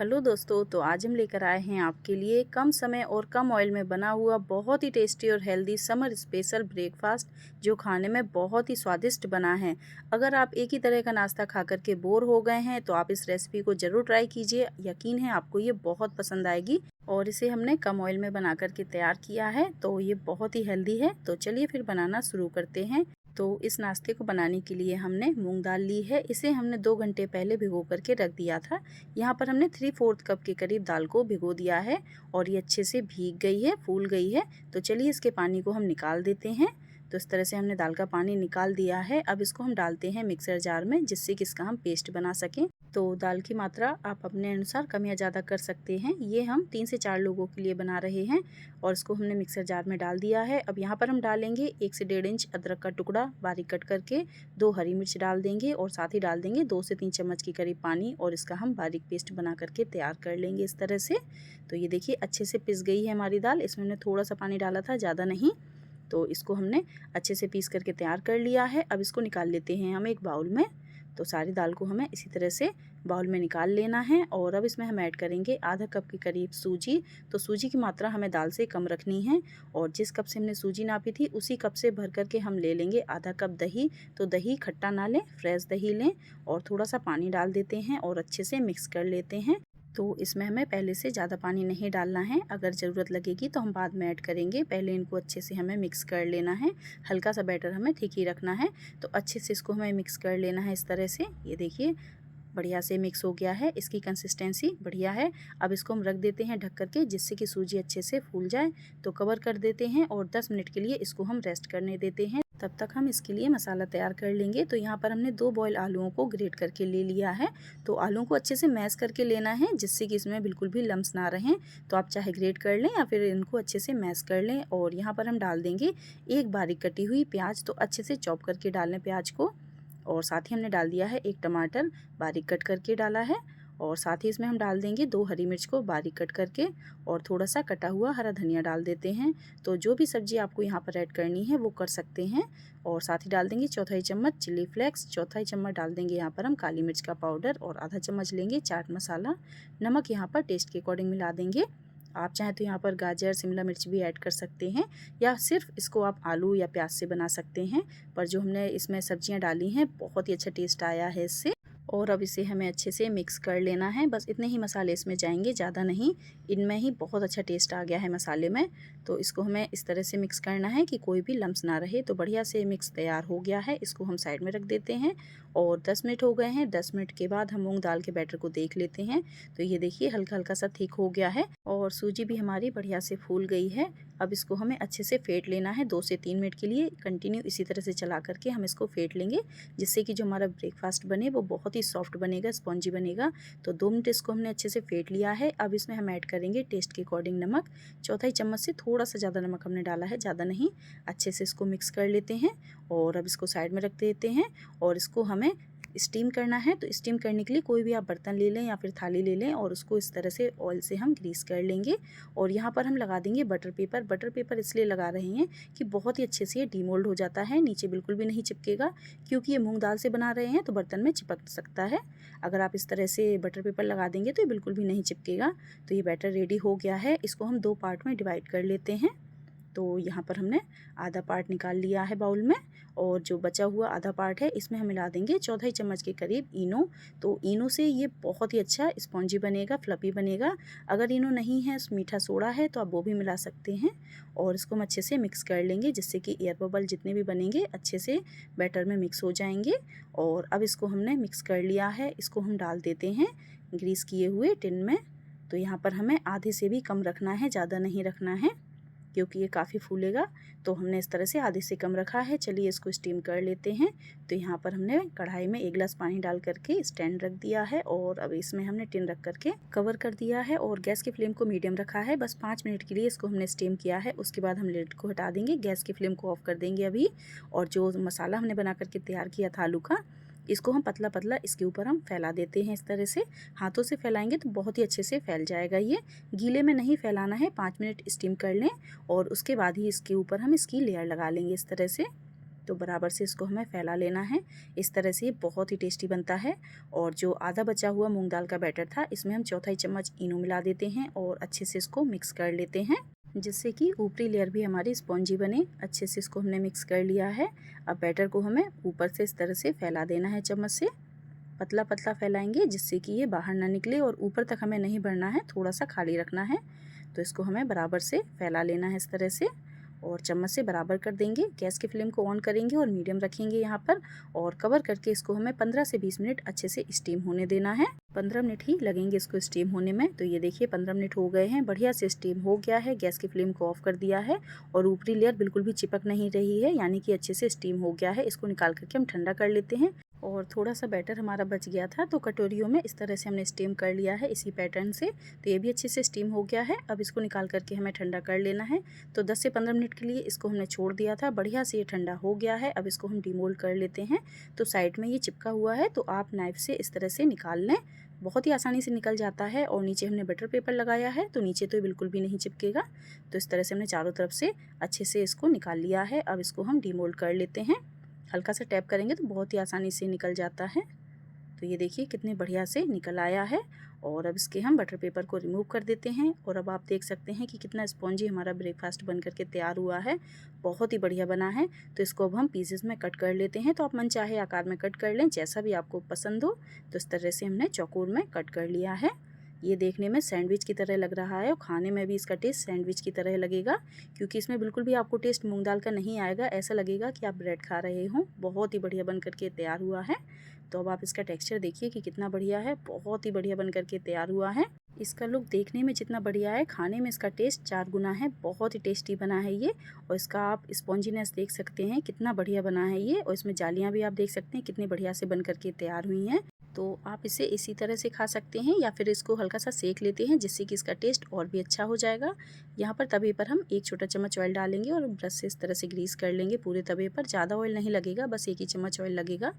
Hello दोस्तों, तो आज हम लेकर आए हैं आपके लिए कम समय और कम ऑयल में बना हुआ बहुत ही टेस्टी और हेल्दी समर स्पेशल ब्रेकफास्ट, जो खाने में बहुत ही स्वादिष्ट बना है। अगर आप एक ही तरह का नाश्ता खा कर के बोर हो गए हैं तो आप इस रेसिपी को ज़रूर ट्राई कीजिए। यकीन है आपको ये बहुत पसंद आएगी। और इसे हमने कम ऑयल में बना करके तैयार किया है, तो ये बहुत ही हेल्दी है। तो चलिए फिर बनाना शुरू करते हैं। तो इस नाश्ते को बनाने के लिए हमने मूंग दाल ली है। इसे हमने 2 घंटे पहले भिगो करके रख दिया था। यहाँ पर हमने 3/4 कप के करीब दाल को भिगो दिया है और ये अच्छे से भीग गई है, फूल गई है। तो चलिए इसके पानी को हम निकाल देते हैं। तो इस तरह से हमने दाल का पानी निकाल दिया है। अब इसको हम डालते हैं मिक्सर जार में, जिससे कि इसका हम पेस्ट बना सकें। तो दाल की मात्रा आप अपने अनुसार कम या ज़्यादा कर सकते हैं। ये हम 3 से 4 लोगों के लिए बना रहे हैं और इसको हमने मिक्सर जार में डाल दिया है। अब यहाँ पर हम डालेंगे 1 से 1.5 इंच अदरक का टुकड़ा बारीक कट करके, 2 हरी मिर्च डाल देंगे और साथ ही डाल देंगे 2 से 3 चम्मच के करीब पानी और इसका हम बारीक पेस्ट बना करके तैयार कर लेंगे इस तरह से। तो ये देखिए अच्छे से पिस गई है हमारी दाल। इसमें हमने थोड़ा सा पानी डाला था, ज़्यादा नहीं। तो इसको हमने अच्छे से पीस करके तैयार कर लिया है। अब इसको निकाल लेते हैं हम एक बाउल में। तो सारी दाल को हमें इसी तरह से बाउल में निकाल लेना है। और अब इसमें हम ऐड करेंगे आधा कप के करीब सूजी। तो सूजी की मात्रा हमें दाल से कम रखनी है और जिस कप से हमने सूजी नापी थी उसी कप से भर करके हम ले लेंगे आधा कप दही। तो दही खट्टा ना लें, फ्रेश दही लें और थोड़ा सा पानी डाल देते हैं और अच्छे से मिक्स कर लेते हैं। तो इसमें हमें पहले से ज़्यादा पानी नहीं डालना है, अगर ज़रूरत लगेगी तो हम बाद में ऐड करेंगे। पहले इनको अच्छे से हमें मिक्स कर लेना है। हल्का सा बैटर हमें थिक ही रखना है। तो अच्छे से इसको हमें मिक्स कर लेना है इस तरह से। ये देखिए बढ़िया से मिक्स हो गया है, इसकी कंसिस्टेंसी बढ़िया है। अब इसको हम रख देते हैं ढक करके, जिससे कि सूजी अच्छे से फूल जाए। तो कवर कर देते हैं और 10 मिनट के लिए इसको हम रेस्ट करने देते हैं। तब तक हम इसके लिए मसाला तैयार कर लेंगे। तो यहाँ पर हमने 2 बॉयल आलूओं को ग्रेट करके ले लिया है। तो आलूओं को अच्छे से मैश करके लेना है, जिससे कि इसमें बिल्कुल भी लम्स ना रहें। तो आप चाहे ग्रेट कर लें या फिर इनको अच्छे से मैश कर लें। और यहाँ पर हम डाल देंगे एक बारीक कटी हुई प्याज। तो अच्छे से चॉप करके डाल लें प्याज को। और साथ ही हमने डाल दिया है एक टमाटर, बारीक कट करके डाला है। और साथ ही इसमें हम डाल देंगे 2 हरी मिर्च को बारीक कट करके और थोड़ा सा कटा हुआ हरा धनिया डाल देते हैं। तो जो भी सब्ज़ी आपको यहाँ पर ऐड करनी है वो कर सकते हैं। और साथ ही डाल देंगे चौथाई चम्मच चिली फ्लेक्स, चौथाई चम्मच डाल देंगे यहाँ पर हम काली मिर्च का पाउडर और आधा चम्मच लेंगे चाट मसाला। नमक यहाँ पर टेस्ट के अकॉर्डिंग मिला देंगे। आप चाहें तो यहाँ पर गाजर शिमला मिर्च भी ऐड कर सकते हैं, या सिर्फ इसको आप आलू या प्याज से बना सकते हैं। पर जो हमने इसमें सब्जियां डाली हैं बहुत ही अच्छा टेस्ट आया है इससे। और अब इसे हमें अच्छे से मिक्स कर लेना है। बस इतने ही मसाले इसमें जाएंगे, ज़्यादा नहीं। इनमें ही बहुत अच्छा टेस्ट आ गया है मसाले में। तो इसको हमें इस तरह से मिक्स करना है कि कोई भी लम्स ना रहे। तो बढ़िया से मिक्स तैयार हो गया है। इसको हम साइड में रख देते हैं और 10 मिनट हो गए हैं। 10 मिनट के बाद हम मूंग दाल के बैटर को देख लेते हैं। तो ये देखिए हल्का हल्का सा थिक हो गया है और सूजी भी हमारी बढ़िया से फूल गई है। अब इसको हमें अच्छे से फेंट लेना है 2 से 3 मिनट के लिए। कंटिन्यू इसी तरह से चला करके हम इसको फेंट लेंगे, जिससे कि जो हमारा ब्रेकफास्ट बने वो बहुत ही सॉफ्ट बनेगा, स्पॉन्जी बनेगा। तो 2 मिनट इसको हमने अच्छे से फेंट लिया है। अब इसमें हम ऐड करेंगे टेस्ट के अकॉर्डिंग नमक। चौथाई चम्मच से थोड़ा सा ज़्यादा नमक हमने डाला है, ज़्यादा नहीं। अच्छे से इसको मिक्स कर लेते हैं और अब इसको साइड में रख देते हैं। और इसको हमें स्टीम करना है। तो स्टीम करने के लिए कोई भी आप बर्तन ले लें या फिर थाली ले लें और उसको इस तरह से ऑयल से हम ग्रीस कर लेंगे। और यहाँ पर हम लगा देंगे बटर पेपर। बटर पेपर इसलिए लगा रहे हैं कि बहुत ही अच्छे से ये डीमोल्ड हो जाता है, नीचे बिल्कुल भी नहीं चिपकेगा। क्योंकि ये मूंग दाल से बना रहे हैं तो बर्तन में चिपक सकता है। अगर आप इस तरह से बटर पेपर लगा देंगे तो ये बिल्कुल भी नहीं चिपकेगा। तो ये बैटर रेडी हो गया है। इसको हम 2 पार्ट में डिवाइड कर लेते हैं। तो यहाँ पर हमने आधा पार्ट निकाल लिया है बाउल में और जो बचा हुआ आधा पार्ट है इसमें हम मिला देंगे चौथाई चम्मच के करीब इनो। तो इनो से ये बहुत ही अच्छा स्पॉन्जी बनेगा, फ्लफी बनेगा। अगर इनो नहीं है, मीठा सोडा है, तो आप वो भी मिला सकते हैं। और इसको हम अच्छे से मिक्स कर लेंगे, जिससे कि एयर बबल जितने भी बनेंगे अच्छे से बैटर में मिक्स हो जाएंगे। और अब इसको हमने मिक्स कर लिया है। इसको हम डाल देते हैं ग्रीस किए हुए टिन में। तो यहाँ पर हमें आधे से भी कम रखना है, ज़्यादा नहीं रखना है, क्योंकि ये काफ़ी फूलेगा। तो हमने इस तरह से आधे से कम रखा है। चलिए इसको स्टीम कर लेते हैं। तो यहाँ पर हमने कढ़ाई में 1 गिलास पानी डाल करके स्टैंड रख दिया है और अब इसमें हमने टिन रख करके कवर कर दिया है और गैस की फ्लेम को मीडियम रखा है। बस 5 मिनट के लिए इसको हमने स्टीम किया है। उसके बाद हम लिड को हटा देंगे, गैस की फ्लेम को ऑफ कर देंगे अभी। और जो मसाला हमने बना करके तैयार किया था आलू का, इसको हम पतला पतला इसके ऊपर हम फैला देते हैं। इस तरह से हाथों से फैलाएंगे तो बहुत ही अच्छे से फैल जाएगा। ये गीले में नहीं फैलाना है। 5 मिनट स्टीम कर लें और उसके बाद ही इसके ऊपर हम इसकी लेयर लगा लेंगे इस तरह से। तो बराबर से इसको हमें फैला लेना है। इस तरह से ये बहुत ही टेस्टी बनता है। और जो आधा बचा हुआ मूंग दाल का बैटर था, इसमें हम चौथाई चम्मच इनो मिला देते हैं और अच्छे से इसको मिक्स कर लेते हैं, जिससे कि ऊपरी लेयर भी हमारी स्पॉन्जी बने। अच्छे से इसको हमने मिक्स कर लिया है। अब बैटर को हमें ऊपर से इस तरह से फैला देना है चम्मच से। पतला पतला फैलाएंगे जिससे कि ये बाहर ना निकले और ऊपर तक हमें नहीं भरना है, थोड़ा सा खाली रखना है। तो इसको हमें बराबर से फैला लेना है इस तरह से और चम्मच से बराबर कर देंगे। गैस की फ्लेम को ऑन करेंगे और मीडियम रखेंगे यहाँ पर और कवर करके इसको हमें 15 से 20 मिनट अच्छे से स्टीम होने देना है। 15 मिनट ही लगेंगे इसको स्टीम होने में। तो ये देखिए 15 मिनट हो गए हैं, बढ़िया से स्टीम हो गया है। गैस की फ्लेम को ऑफ कर दिया है और ऊपरी लेयर बिल्कुल भी चिपक नहीं रही है, यानी कि अच्छे से स्टीम हो गया है। इसको निकाल करके हम ठंडा कर लेते हैं। और थोड़ा सा बैटर हमारा बच गया था तो कटोरियों में इस तरह से हमने स्टीम कर लिया है इसी पैटर्न से। तो ये भी अच्छे से स्टीम हो गया है। अब इसको निकाल करके हमें ठंडा कर लेना है। तो 10 से 15 मिनट के लिए इसको हमने छोड़ दिया था, बढ़िया से ये ठंडा हो गया है। अब इसको हम डिमोल्ड कर लेते हैं। तो साइड में ये चिपका हुआ है, तो आप नाइफ से इस तरह से निकाल लें, बहुत ही आसानी से निकल जाता है। और नीचे हमने बटर पेपर लगाया है तो नीचे तो बिल्कुल भी नहीं चिपकेगा। तो इस तरह से हमने चारों तरफ से अच्छे से इसको निकाल लिया है। अब इसको हम डिमोल्ड कर लेते हैं। हल्का सा टैप करेंगे तो बहुत ही आसानी से निकल जाता है। तो ये देखिए कितने बढ़िया से निकल आया है। और अब इसके हम बटर पेपर को रिमूव कर देते हैं और अब आप देख सकते हैं कि कितना स्पॉन्जी हमारा ब्रेकफास्ट बन करके तैयार हुआ है। बहुत ही बढ़िया बना है। तो इसको अब हम पीसेस में कट कर लेते हैं। तो आप मनचाहे आकार में कट कर लें, जैसा भी आपको पसंद हो। तो इस तरह से हमने चौकोर में कट कर लिया है। ये देखने में सैंडविच की तरह लग रहा है और खाने में भी इसका टेस्ट सैंडविच की तरह लगेगा, क्योंकि इसमें बिल्कुल भी आपको टेस्ट मूंग दाल का नहीं आएगा। ऐसा लगेगा कि आप ब्रेड खा रहे हों। बहुत ही बढ़िया बन करके तैयार हुआ है। तो अब आप इसका टेक्सचर देखिए कि कितना बढ़िया है, बहुत ही बढ़िया बन करके तैयार हुआ है। इसका लुक देखने में जितना बढ़िया है, खाने में इसका टेस्ट 4 गुना है। बहुत ही टेस्टी बना है ये। और इसका आप स्पॉन्जीनेस देख सकते हैं, कितना बढ़िया बना है ये। और इसमें जालियाँ भी आप देख सकते हैं कितनी बढ़िया से बन करके तैयार हुई हैं। तो आप इसे इसी तरह से खा सकते हैं या फिर इसको हल्का सा सेक लेते हैं, जिससे कि इसका टेस्ट और भी अच्छा हो जाएगा। यहाँ पर तवे पर हम 1 छोटा चम्मच ऑयल डालेंगे और ब्रश से इस तरह से ग्रीस कर लेंगे पूरे तवे पर। ज़्यादा ऑयल नहीं लगेगा, बस 1 ही चम्मच ऑयल लगेगा।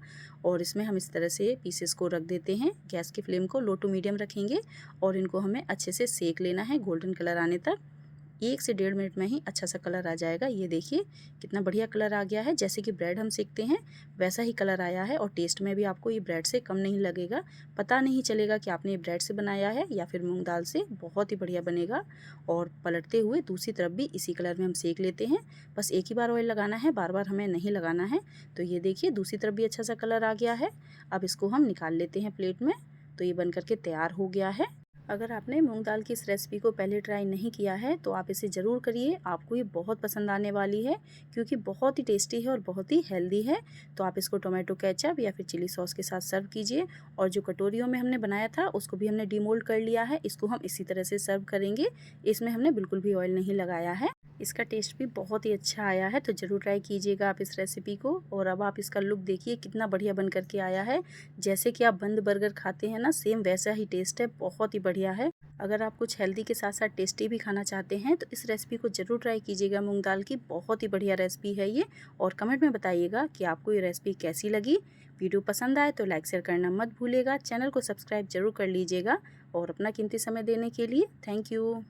और इसमें हम इस तरह से पीसेस को रख देते हैं। गैस की फ्लेम को लो टू मीडियम रखेंगे और इनको हमें अच्छे से सेक लेना है गोल्डन कलर आने तक। 1 से 1.5 मिनट में ही अच्छा सा कलर आ जाएगा। ये देखिए कितना बढ़िया कलर आ गया है, जैसे कि ब्रेड हम सेकते हैं वैसा ही कलर आया है। और टेस्ट में भी आपको ये ब्रेड से कम नहीं लगेगा, पता नहीं चलेगा कि आपने ये ब्रेड से बनाया है या फिर मूंग दाल से। बहुत ही बढ़िया बनेगा। और पलटते हुए दूसरी तरफ भी इसी कलर में हम सेक लेते हैं। बस एक ही बार ऑयल लगाना है, बार बार हमें नहीं लगाना है। तो ये देखिए दूसरी तरफ भी अच्छा सा कलर आ गया है। अब इसको हम निकाल लेते हैं प्लेट में। तो ये बन करके तैयार हो गया है। अगर आपने मूंग दाल की इस रेसिपी को पहले ट्राई नहीं किया है तो आप इसे ज़रूर करिए, आपको ये बहुत पसंद आने वाली है, क्योंकि बहुत ही टेस्टी है और बहुत ही हेल्दी है। तो आप इसको टोमेटो केचप या फिर चिली सॉस के साथ सर्व कीजिए। और जो कटोरियों में हमने बनाया था उसको भी हमने डीमोल्ड कर लिया है, इसको हम इसी तरह से सर्व करेंगे। इसमें हमने बिल्कुल भी ऑयल नहीं लगाया है। इसका टेस्ट भी बहुत ही अच्छा आया है, तो ज़रूर ट्राई कीजिएगा आप इस रेसिपी को। और अब आप इसका लुक देखिए कितना बढ़िया बन करके आया है, जैसे कि आप बंद बर्गर खाते हैं ना, सेम वैसा ही टेस्ट है, बहुत ही बढ़िया है। अगर आप कुछ हेल्दी के साथ साथ टेस्टी भी खाना चाहते हैं तो इस रेसिपी को ज़रूर ट्राई कीजिएगा मूंग दाल की। बहुत ही बढ़िया रेसिपी है ये। और कमेंट में बताइएगा कि आपको ये रेसिपी कैसी लगी। वीडियो पसंद आए तो लाइक शेयर करना मत भूलिएगा। चैनल को सब्सक्राइब जरूर कर लीजिएगा। और अपना कीमती समय देने के लिए थैंक यू।